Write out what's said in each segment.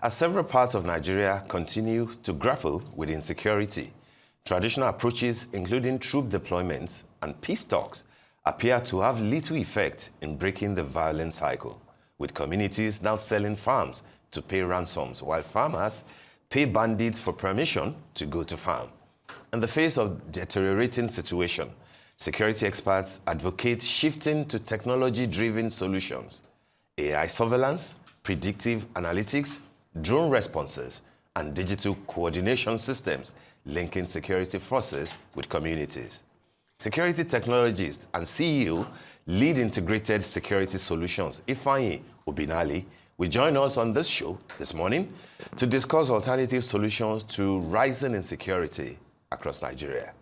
As several parts of Nigeria continue to grapple with insecurity, traditional approaches, including troop deployments and peace talks, appear to have little effect in breaking the violent cycle, with communities now selling farms to pay ransoms, while farmers pay bandits for permission to go to farm. In the face of deteriorating situation, security experts advocate shifting to technology-driven solutions, AI surveillance, predictive analytics, drone responses, and digital coordination systems linking security forces with communities. Security technologist and CEO, Lead Integrated Security Solutions, Ifeanyi Obinali, will join us on this show this morning to discuss alternative solutions to rising insecurity across Nigeria.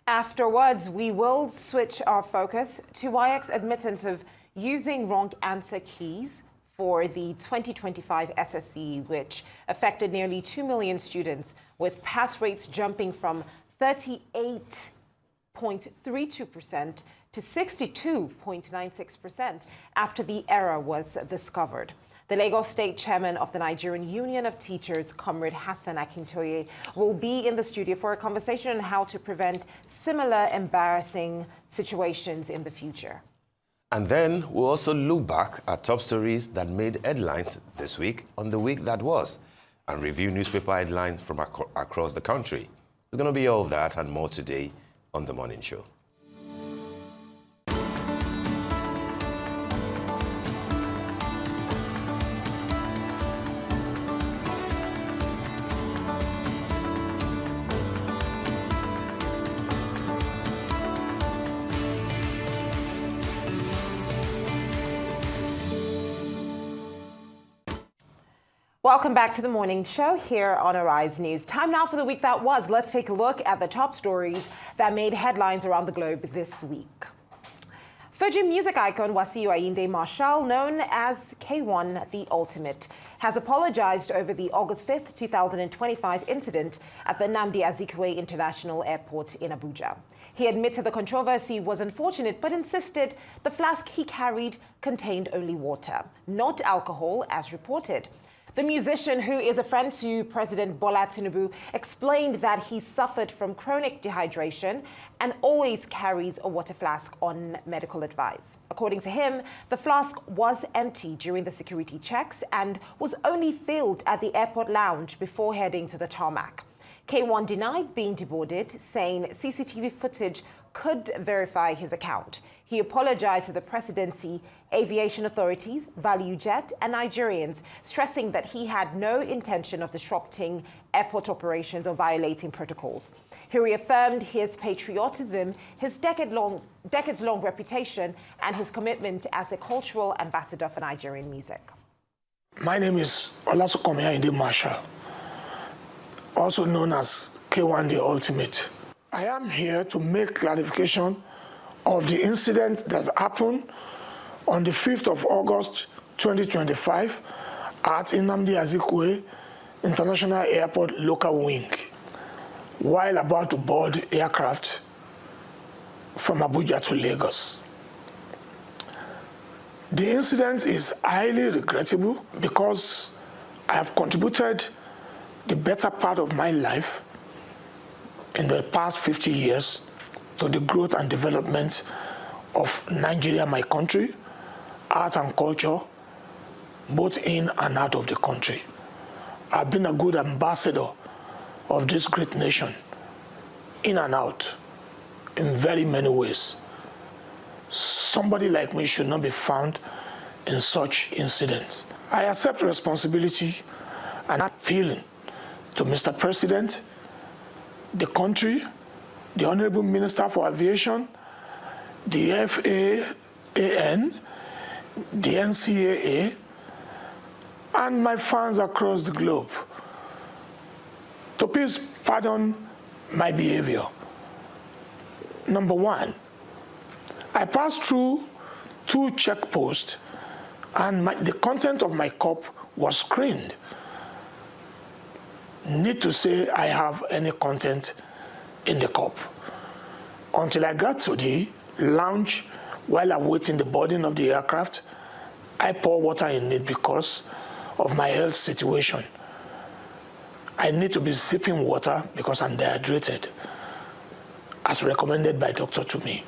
Afterwards, we will switch our focus to WAEC's admittance of using wrong answer keys for the 2025 SSC, which affected nearly 2 million students, with pass rates jumping from 38.32% to 62.96% after the error was discovered. The Lagos State Chairman of the Nigerian Union of Teachers, Comrade Hassan Akintoye, will be in the studio for a conversation on how to prevent similar embarrassing situations in the future. And then we'll also look back at top stories that made headlines this week on the week that was, and review newspaper headlines from across the country. There's going to be all of that and more today on The Morning Show. Welcome back to the morning show here on Arise News. Time now for the week that was. Let's take a look at the top stories that made headlines around the globe this week. Fuji music icon Wasiu Ayinde Marshal, known as K1 The Ultimate, has apologized over the August 5th, 2025 incident at the Nnamdi Azikiwe International Airport in Abuja. He admitted the controversy was unfortunate, but insisted the flask he carried contained only water, not alcohol, as reported. The musician, who is a friend to President Bola Tinubu, explained that he suffered from chronic dehydration and always carries a water flask on medical advice. According to him, the flask was empty during the security checks and was only filled at the airport lounge before heading to the tarmac. K1 denied being deboarded, saying CCTV footage could verify his account. He apologized to the presidency, aviation authorities, ValueJet, and Nigerians, stressing that he had no intention of disrupting airport operations or violating protocols. He reaffirmed his patriotism, his decades-long reputation, and his commitment as a cultural ambassador for Nigerian music. My name is Olasukomi Ayinde Marshal, also known as K1 The Ultimate. I am here to make clarification of the incident that happened on the 5th of August 2025 at Nnamdi Azikiwe International Airport local wing, while about to board aircraft from Abuja to Lagos. The incident is highly regrettable because I have contributed the better part of my life in the past 50 years to the growth and development of Nigeria, my country, art and culture, both in and out of the country. I've been a good ambassador of this great nation, in and out, in very many ways. Somebody like me should not be found in such incidents. I accept responsibility and appealing to Mr. President, the country, the Honorable Minister for Aviation, the FAAN, the NCAA, and my fans across the globe to please pardon my behavior. Number one, I passed through 2 checkposts and the content of my cup was screened. Need to say I have any content in the cup. Until I got to the lounge while awaiting the boarding of the aircraft, I pour water in it because of my health situation. I need to be sipping water because I'm dehydrated, as recommended by doctor to me.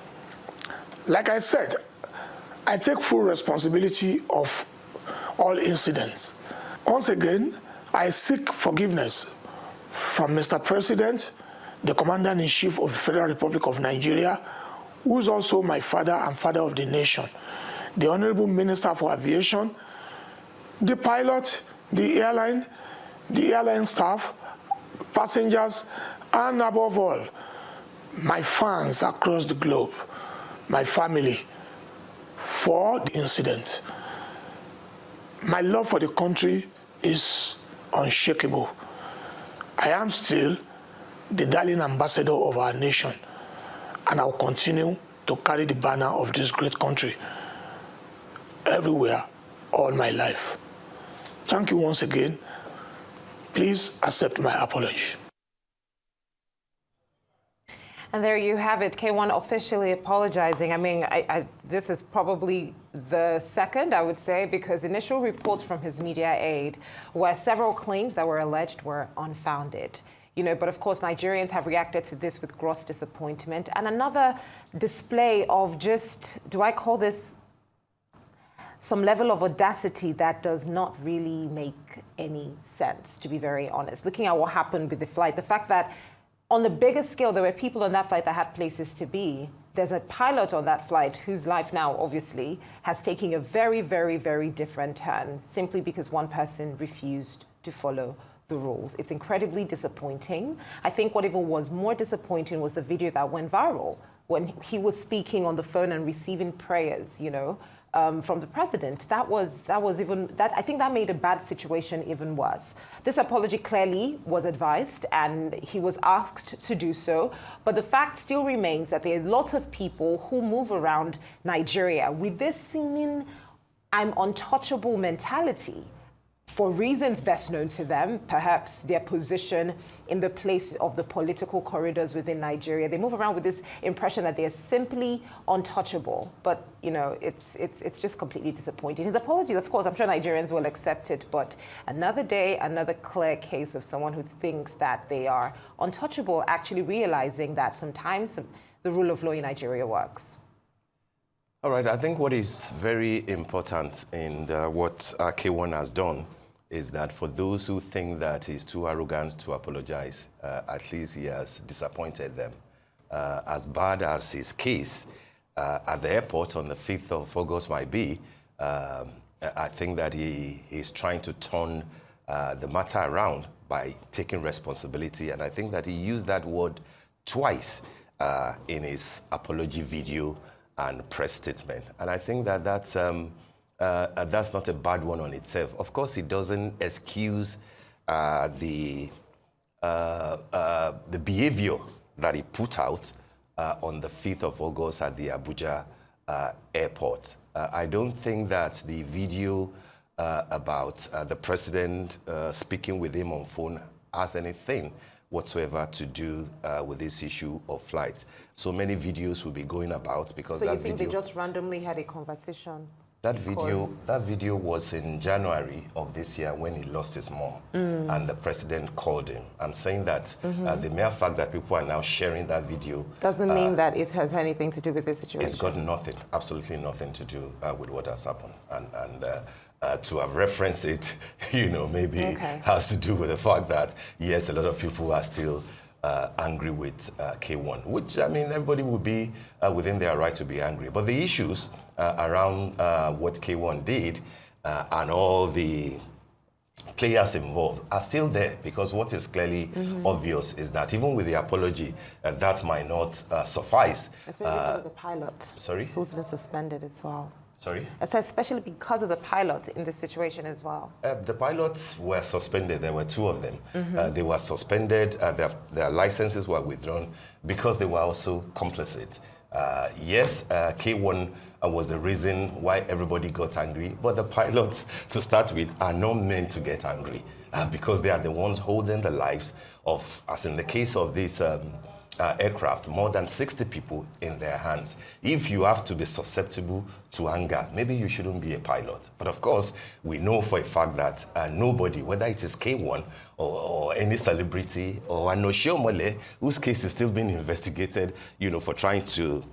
Like I said, I take full responsibility of all incidents. Once again, I seek forgiveness from Mr. President, the Commander-in-Chief of the Federal Republic of Nigeria, who is also my father and father of the nation, the Honorable Minister for Aviation, the pilot, the airline staff, passengers, and above all, my fans across the globe, my family, for the incident. My love for the country is unshakable. I am still the darling ambassador of our nation, and I'll continue to carry the banner of this great country everywhere all my life. Thank you once again. Please accept my apology. And there you have it, K1 officially apologizing. I mean, this is probably the second, I would say, because initial reports from his media aide were several claims that were alleged were unfounded. But of course, Nigerians have reacted to this with gross disappointment. And another display of just, do I call this some level of audacity that does not really make any sense, to be very honest. Looking at what happened with the flight, the fact that on the bigger scale, there were people on that flight that had places to be. There's a pilot on that flight whose life now, obviously, has taken a very, very, very different turn simply because one person refused to follow the rules. It's incredibly disappointing. I think what even was more disappointing was the video that went viral when he was speaking on the phone and receiving prayers, from the president. I think that made a bad situation even worse. This apology clearly was advised and he was asked to do so, but the fact still remains that there are a lot of people who move around Nigeria with this seeming I'm untouchable mentality. For reasons best known to them, perhaps their position in the place of the political corridors within Nigeria. They move around with this impression that they're simply untouchable. But, it's just completely disappointing. His apologies, of course, I'm sure Nigerians will accept it, but another day, another clear case of someone who thinks that they are untouchable, actually realizing that sometimes the rule of law in Nigeria works. All right, I think what is very important in what K1 has done is that for those who think that he's too arrogant to apologize, at least he has disappointed them. As bad as his case at the airport on the 5th of August might be, I think that he's trying to turn the matter around by taking responsibility. And I think that he used that word twice in his apology video and press statement. And I think that that's not a bad one on itself. Of course, it doesn't excuse the behavior that he put out on the 5th of August at the Abuja airport. I don't think that the video about the president speaking with him on phone has anything whatsoever to do with this issue of flights. So many videos will be going about because so that video... So you think they just randomly had a conversation? That video was in January of this year when he lost his mom and the president called him. I'm saying that the mere fact that people are now sharing that video... Doesn't mean that it has anything to do with this situation. It's got nothing, absolutely nothing to do with what has happened. And to have referenced it, maybe has to do with the fact that, yes, a lot of people are still angry with K1, which, I mean, everybody would be within their right to be angry. But the issues around what K1 did and all the players involved are still there, because what is clearly obvious is that even with the apology, that might not suffice. Especially because of the pilot. Sorry? Who's been suspended as well. Sorry? I said especially because of the pilot in this situation as well. The pilots were suspended. There were two of them. They were suspended. Their licenses were withdrawn because they were also complicit. Yes, K1 was the reason why everybody got angry, but the pilots, to start with, are not meant to get angry because they are the ones holding the lives of, as in the case of this aircraft, more than 60 people in their hands. If you have to be susceptible to anger, maybe you shouldn't be a pilot. But of course, we know for a fact that nobody, whether it is K1 or any celebrity or Anoshio Mole, whose case is still being investigated, for trying to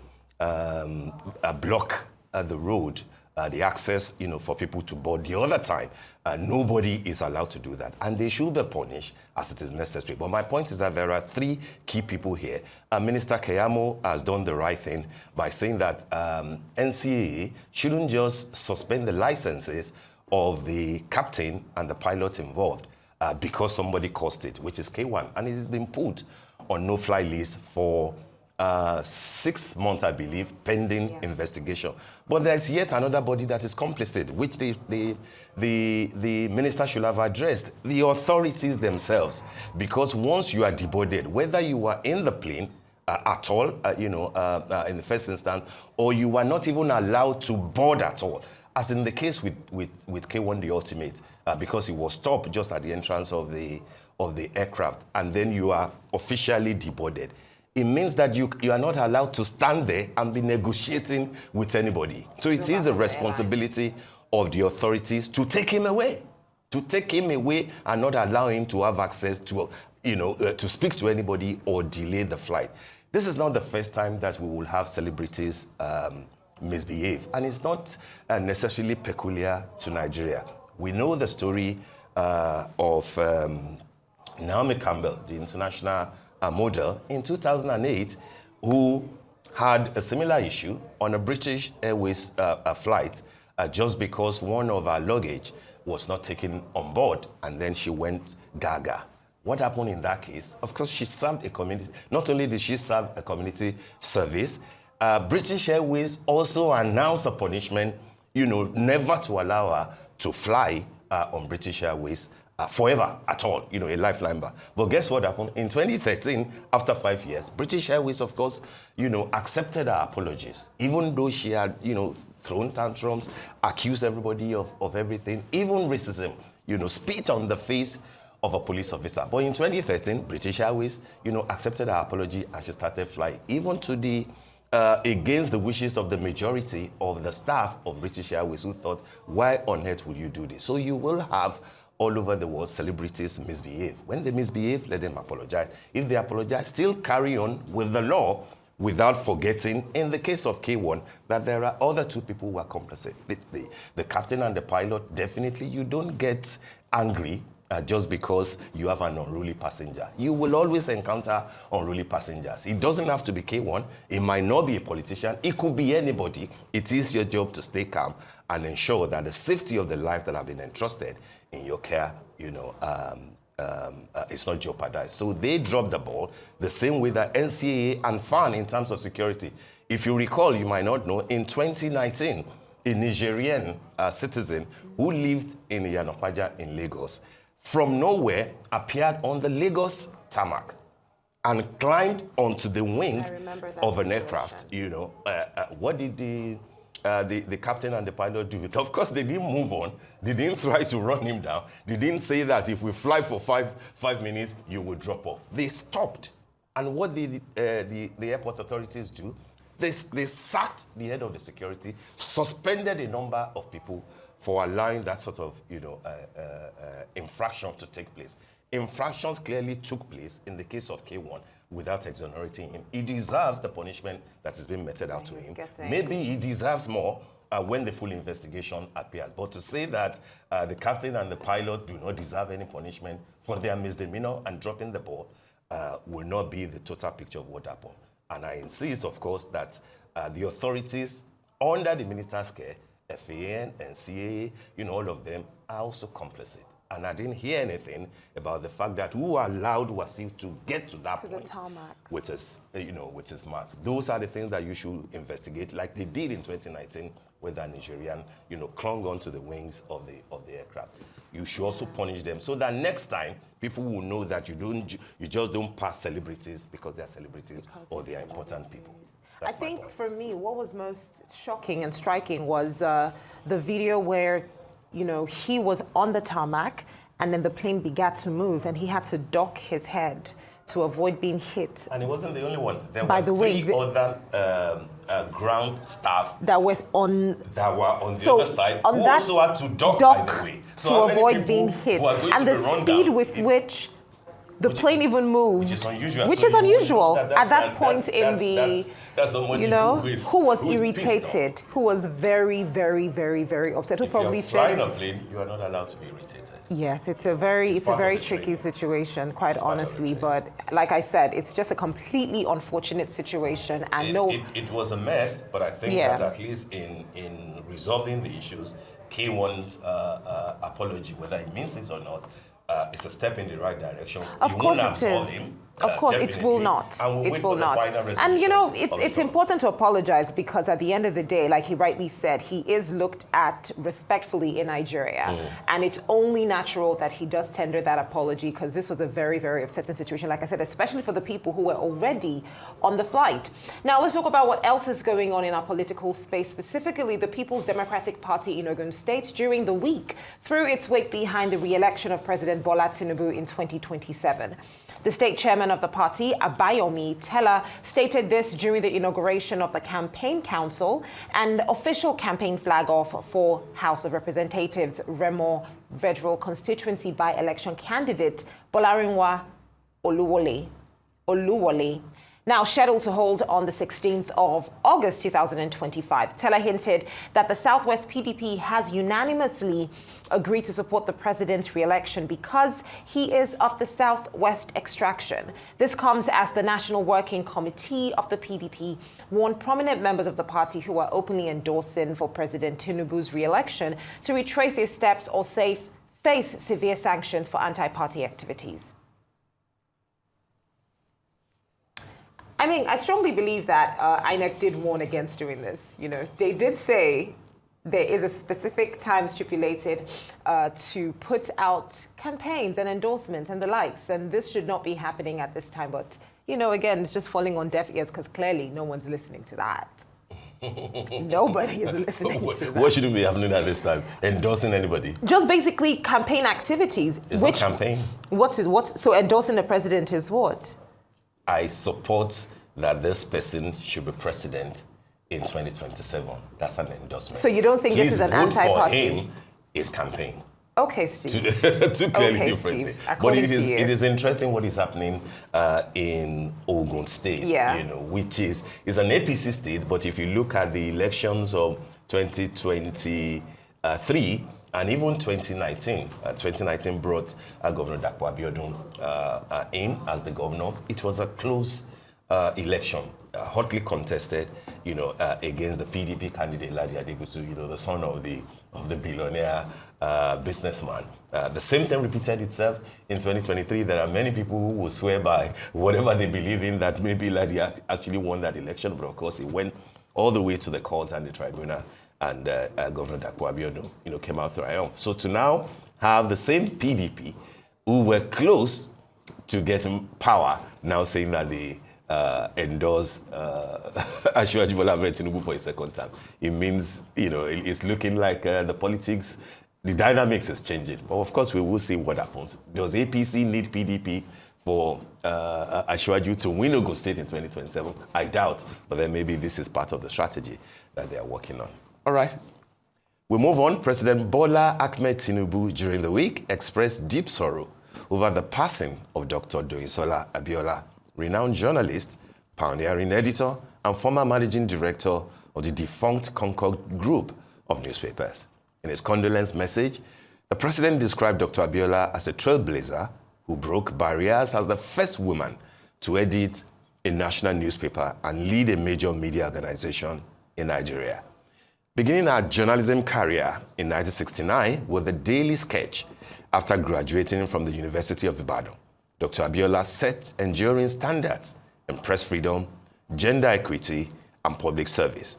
block the road, the access, for people to board. The other time, nobody is allowed to do that. And they should be punished as it is necessary. But my point is that there are three key people here. Minister Keyamo has done the right thing by saying that NCAA shouldn't just suspend the licenses of the captain and the pilot involved because somebody caused it, which is K1. And it has been put on no-fly list for 6 months, I believe, pending investigation. But there's yet another body that is complicit, which the minister should have addressed, the authorities themselves. Because once you are deboarded, whether you are in the plane at all, in the first instance, or you are not even allowed to board at all, as in the case with K1 the Ultimate, because he was stopped just at the entrance of the aircraft, and then you are officially deboarded. It means that you are not allowed to stand there and be negotiating with anybody. So it is the responsibility of the authorities to take him away. To take him away and not allow him to have access to, to speak to anybody or delay the flight. This is not the first time that we will have celebrities misbehave. And it's not necessarily peculiar to Nigeria. We know the story of Naomi Campbell, the international model, in 2008, who had a similar issue on a British Airways flight just because one of her luggage was not taken on board, and then she went gaga. What happened in that case? Of course, she served a community. Not only did she serve a community service, British Airways also announced a punishment, never to allow her to fly on British Airways forever at all, a lifeline bar. But guess what happened? In 2013, after 5 years, British Airways, of course, accepted her apologies, even though she had, thrown tantrums, accused everybody of everything, even racism, spit on the face of a police officer. But in 2013, British Airways, accepted her apology and she started flying, even to the against the wishes of the majority of the staff of British Airways, who thought, why on earth would you do this? So you will have all over the world celebrities misbehave. When they misbehave, let them apologize. If they apologize, still carry on with the law without forgetting, in the case of K1, that there are other two people who are complicit. The captain and the pilot, definitely you don't get angry just because you have an unruly passenger. You will always encounter unruly passengers. It doesn't have to be K1. It might not be a politician. It could be anybody. It is your job to stay calm and ensure that the safety of the life that have been entrusted in your care, it's not jeopardized. So they dropped the ball the same way that NCAA and FAN in terms of security. If you recall, you might not know, in 2019, a Nigerian citizen who lived in Yanopaja in Lagos, from nowhere appeared on the Lagos tarmac and climbed onto the wing of an aircraft. What did the captain and the pilot do? Of course, they didn't move on. They didn't try to run him down. They didn't say that if we fly for five minutes, you will drop off. They stopped. And what did the airport authorities do? They sacked the head of the security, suspended a number of people for allowing that sort of, infraction to take place. Infractions clearly took place in the case of K1 without exonerating him. He deserves the punishment that is being meted out to him. Maybe he deserves more when the full investigation appears. But to say that the captain and the pilot do not deserve any punishment for their misdemeanor and dropping the ball will not be the total picture of what happened. And I insist, of course, that the authorities under the minister's care, FAN, NCAA, all of them are also complicit. And I didn't hear anything about the fact that who allowed Wasil to get to that point with his, with his marks. Those are the things that you should investigate, like they did in 2019, where the Nigerian, clung onto the wings of the aircraft. You should also punish them so that next time people will know that you just don't pass celebrities because they are celebrities or they are important people. I think for me, what was most shocking and striking was the video where, he was on the tarmac and then the plane began to move and he had to dock his head to avoid being hit. And it wasn't the only one. There By were the way, three other ground staff that was on that were on the other side on who that also had to duck, by the way. to avoid being hit. And the speed with which the plane even moved, which is unusual at that point in the, you know, who was irritated, who was very, very, very, very upset, who probably said, flying a plane, you are not allowed to be irritated. Yes, it's a very tricky situation, quite honestly. But like I said, it's just a completely unfortunate situation, and it was a mess. But I think that at least in resolving the issues, K1's apology, whether it means it or not, it's a step in the right direction. Of course it is. Of course, it will not. It will not. And you know, it's important to apologize because at the end of the day, like he rightly said, he is looked at respectfully in Nigeria. And it's only natural that he does tender that apology because this was a very, very upsetting situation, like I said, especially for the people who were already on the flight. Now, let's talk about what else is going on in our political space, specifically the People's Democratic Party in Ogun State during the week threw its weight behind the re-election of President Bola Tinubu in 2027. The state chairman of the party, Abiola, stated this during the inauguration of the campaign council and official campaign flag off for House of Representatives Remo Federal Constituency by-election candidate Bolarinwa Oluwole. Now scheduled to hold on the 16th of August 2025. Teller hinted that the Southwest PDP has unanimously agreed to support the president's re-election because he is of the Southwest extraction. This comes as the National Working Committee of the PDP warned prominent members of the party who are openly endorsing for President Tinubu's re-election to retrace their steps or face severe sanctions for anti-party activities. I mean, I strongly believe that INEC did warn against doing this. You know, they did say there is a specific time stipulated to put out campaigns and endorsements and the likes, and this should not be happening at this time. But, you know, again, it's just falling on deaf ears because clearly no one's listening to that. Nobody is listening to that. What shouldn't be happening at this time? Endorsing anybody? Just basically campaign activities. It's not campaign. So endorsing the president is what? I support that this person should be president in 2027. That's an endorsement. So you don't think this is an anti-party? For him is campaign. Okay, Steve. Two clearly different. But it is interesting what is happening in Ogun State, you know, which is an APC state. But if you look at the elections of 2023 and even 2019, 2019 brought Governor Dapo Abiodun in as the governor. It was a close election, hotly contested, you know, against the PDP candidate Ladi Adebutu, you know, the son of the billionaire businessman. The same thing repeated itself in 2023. There are many people who will swear by whatever they believe in that maybe Ladi actually won that election, but of course it went all the way to the courts and the tribunal, and Governor Dapo Abiodun, you know, came out triumph. So to now have the same PDP who were close to getting power now saying that they endorse Asiwaju Bola Ahmed Tinubu for a second time, it means, you know, it's looking like the politics, the dynamics is changing. But of course, we will see what happens. Does APC need PDP for Asiwaju to win Ogun State in 2027? I doubt, but then maybe this is part of the strategy that they are working on. All right. We move on. President Bola Ahmed Tinubu during the week expressed deep sorrow over the passing of Dr. Doyin Abiola, renowned journalist, pioneering editor, and former managing director of the defunct Concord Group of newspapers. In his condolence message, the president described Dr. Abiola as a trailblazer who broke barriers as the first woman to edit a national newspaper and lead a major media organization in Nigeria. Beginning her journalism career in 1969 with the Daily Sketch after graduating from the University of Ibadan, Dr. Abiola set enduring standards in press freedom, gender equity, and public service.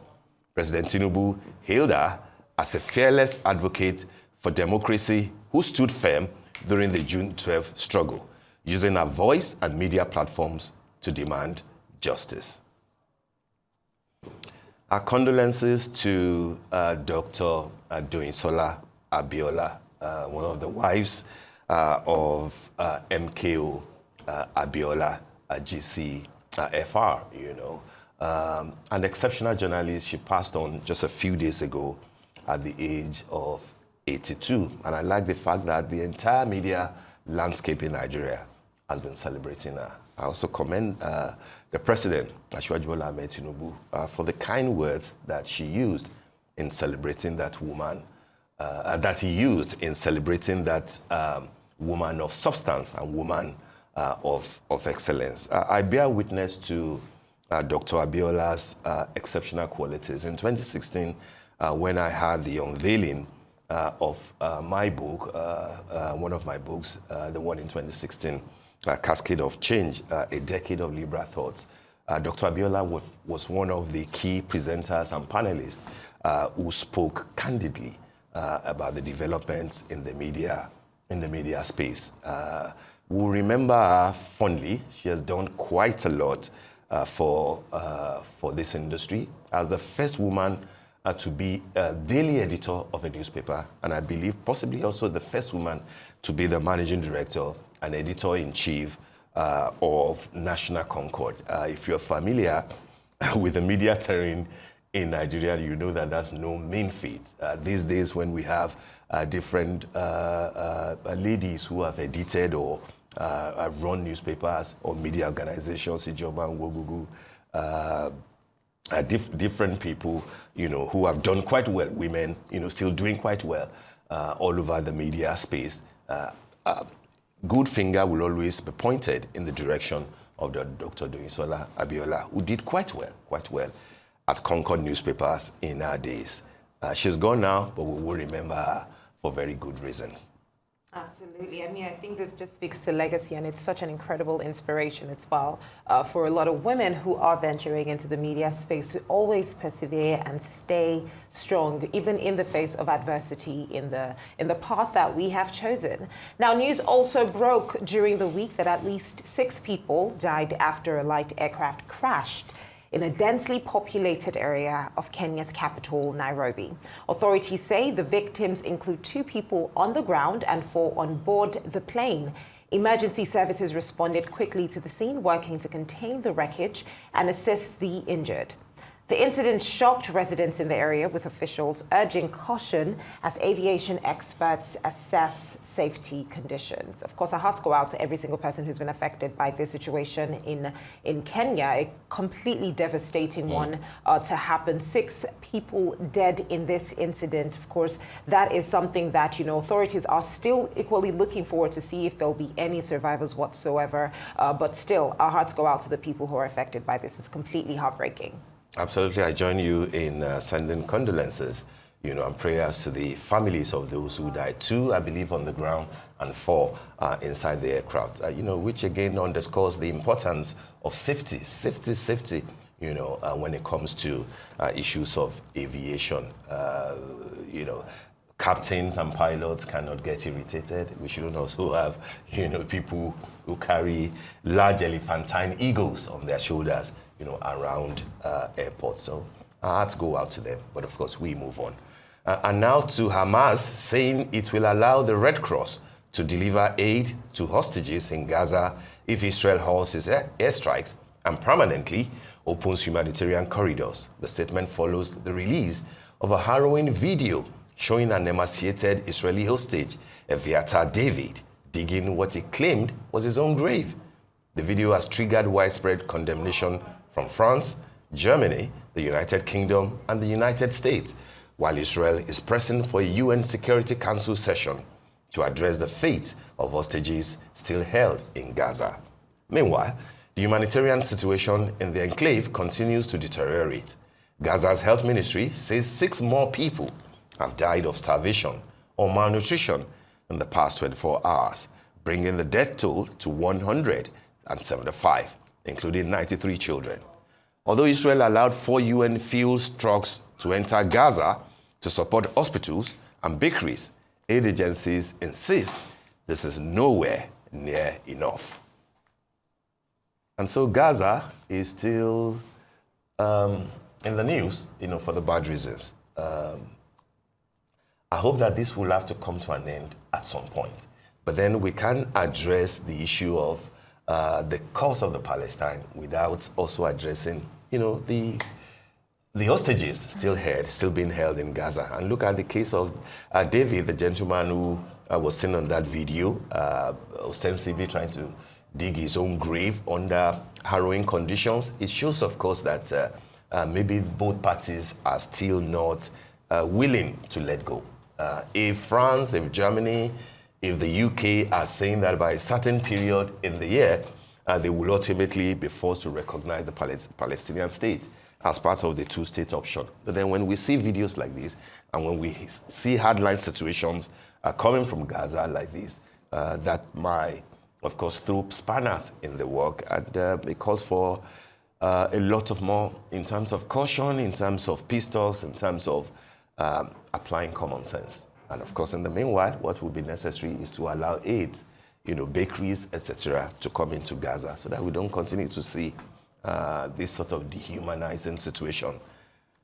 President Tinubu hailed her as a fearless advocate for democracy who stood firm during the June 12 struggle, using her voice and media platforms to demand justice. Our condolences to Dr. Doyin Abiola, one of the wives of MKO Abiola, GC, FR, an exceptional journalist. She passed on just a few days ago at the age of 82. And I like the fact that the entire media landscape in Nigeria has been celebrating her. I also commend the president, Abiola Tinubu, for the kind words that she used in celebrating that woman, that he used in celebrating that woman of substance and woman of excellence. I bear witness to Dr. Abiola's exceptional qualities. In 2016, when I had the unveiling of my book, one of my books, the one in 2016, Cascade of Change, A Decade of Liberal Thoughts, Dr. Abiola was one of the key presenters and panelists who spoke candidly about the developments in the media space. We'll remember her fondly. She has done quite a lot for this industry as the first woman to be a daily editor of a newspaper, and I believe possibly also the first woman to be the managing director and editor-in-chief of National Concord. If you're familiar with the media terrain in Nigeria, you know that that's no mean feat. These days when we have different ladies who have edited or run newspapers or media organizations, Ijoba and Wogugu, different people, who have done quite well, women, still doing quite well all over the media space. Good finger will always be pointed in the direction of the Dr. Doyin Abiola, who did quite well at Concord newspapers in our days. She's gone now, but we will remember her for very good reasons. Absolutely. I think this just speaks to legacy, and it's such an incredible inspiration as well for a lot of women who are venturing into the media space to always persevere and stay strong, even in the face of adversity in the path that we have chosen. Now, news also broke during the week that at least 6 people died after a light aircraft crashed in a densely populated area of Kenya's capital, Nairobi. Authorities say the victims include 2 people on the ground and 4 on board the plane. Emergency services responded quickly to the scene, working to contain the wreckage and assist the injured. The incident shocked residents in the area, with officials urging caution as aviation experts assess safety conditions. Of course, our hearts go out to every single person who's been affected by this situation in Kenya, a completely devastating one to happen. 6 people dead in this incident. Of course, that is something that, authorities are still equally looking forward to see if there'll be any survivors whatsoever. But still, our hearts go out to the people who are affected by this. It's completely heartbreaking. Absolutely. I join you in sending condolences, and prayers to the families of those who died. 2, I believe, on the ground and 4 inside the aircraft, which again underscores the importance of safety, when it comes to issues of aviation. Captains and pilots cannot get irritated. We shouldn't also have, people who carry large elephantine eagles on their shoulders, around airports. So our hearts go out to them. But of course, we move on. And now to Hamas, saying it will allow the Red Cross to deliver aid to hostages in Gaza if Israel halts its airstrikes and permanently opens humanitarian corridors. The statement follows the release of a harrowing video showing an emaciated Israeli hostage, Aviator David, digging what he claimed was his own grave. The video has triggered widespread condemnation from France, Germany, the United Kingdom, and the United States, while Israel is pressing for a UN Security Council session to address the fate of hostages still held in Gaza. Meanwhile, the humanitarian situation in the enclave continues to deteriorate. Gaza's health ministry says 6 more people have died of starvation or malnutrition in the past 24 hours, bringing the death toll to 175, including 93 children. Although Israel allowed 4 UN fuel trucks to enter Gaza to support hospitals and bakeries, aid agencies insist this is nowhere near enough. And so Gaza is still in the news, for the bad reasons. I hope that this will have to come to an end at some point. But then we can address the issue of the cause of the Palestine without also addressing, the hostages still being held in Gaza. And look at the case of David, the gentleman who was seen on that video, ostensibly trying to dig his own grave under harrowing conditions. It shows, of course, that maybe both parties are still not willing to let go. If France, if Germany, if the UK are saying that by a certain period in the year, they will ultimately be forced to recognize the Palestinian state as part of the two-state option. But then when we see videos like this, and when we see hardline situations coming from Gaza like this, that might, of course, throw spanners in the work, and it calls for a lot of more in terms of caution, in terms of peace talks, in terms of applying common sense. And of course, in the meanwhile, what will be necessary is to allow aid, bakeries, etc., to come into Gaza so that we don't continue to see this sort of dehumanizing situation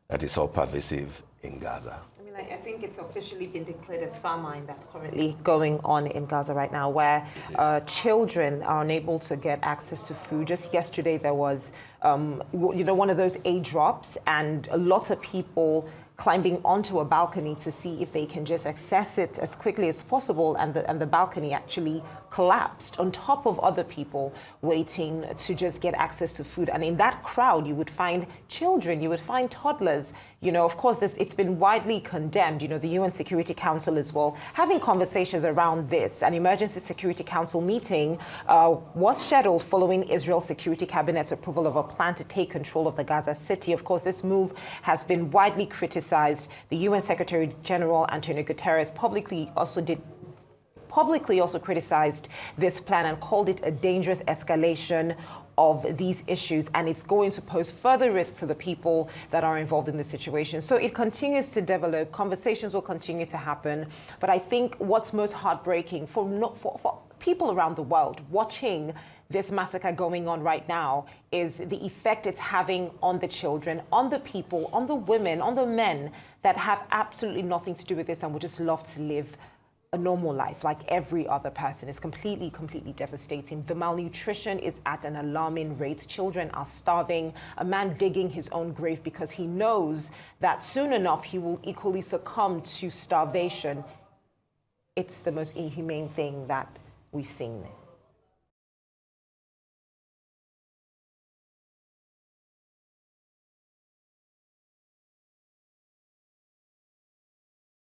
that is all pervasive in Gaza. I think it's officially been declared a famine that's currently going on in Gaza right now, where children are unable to get access to food. Just yesterday, there was, one of those aid drops, and a lot of people climbing onto a balcony to see if they can just access it as quickly as possible, and the balcony actually collapsed on top of other people waiting to just get access to food. And in that crowd, you would find children, you would find toddlers. Of course, it's been widely condemned. The UN Security Council as well, having conversations around this. An emergency Security Council meeting was scheduled following Israel's Security Cabinet's approval of a plan to take control of the Gaza city. Of course, this move has been widely criticized. The UN Secretary General Antonio Guterres publicly also criticized this plan and called it a dangerous escalation of these issues, and it's going to pose further risk to the people that are involved in the situation. So it continues to develop, conversations will continue to happen, but I think what's most heartbreaking for people around the world watching this massacre going on right now is the effect it's having on the children, on the people, on the women, on the men that have absolutely nothing to do with this and would just love to live a normal life like every other person. Is completely devastating. The malnutrition is at an alarming rate. Children are starving. A man digging his own grave because he knows that soon enough he will equally succumb to starvation. It's the most inhumane thing that we've seen.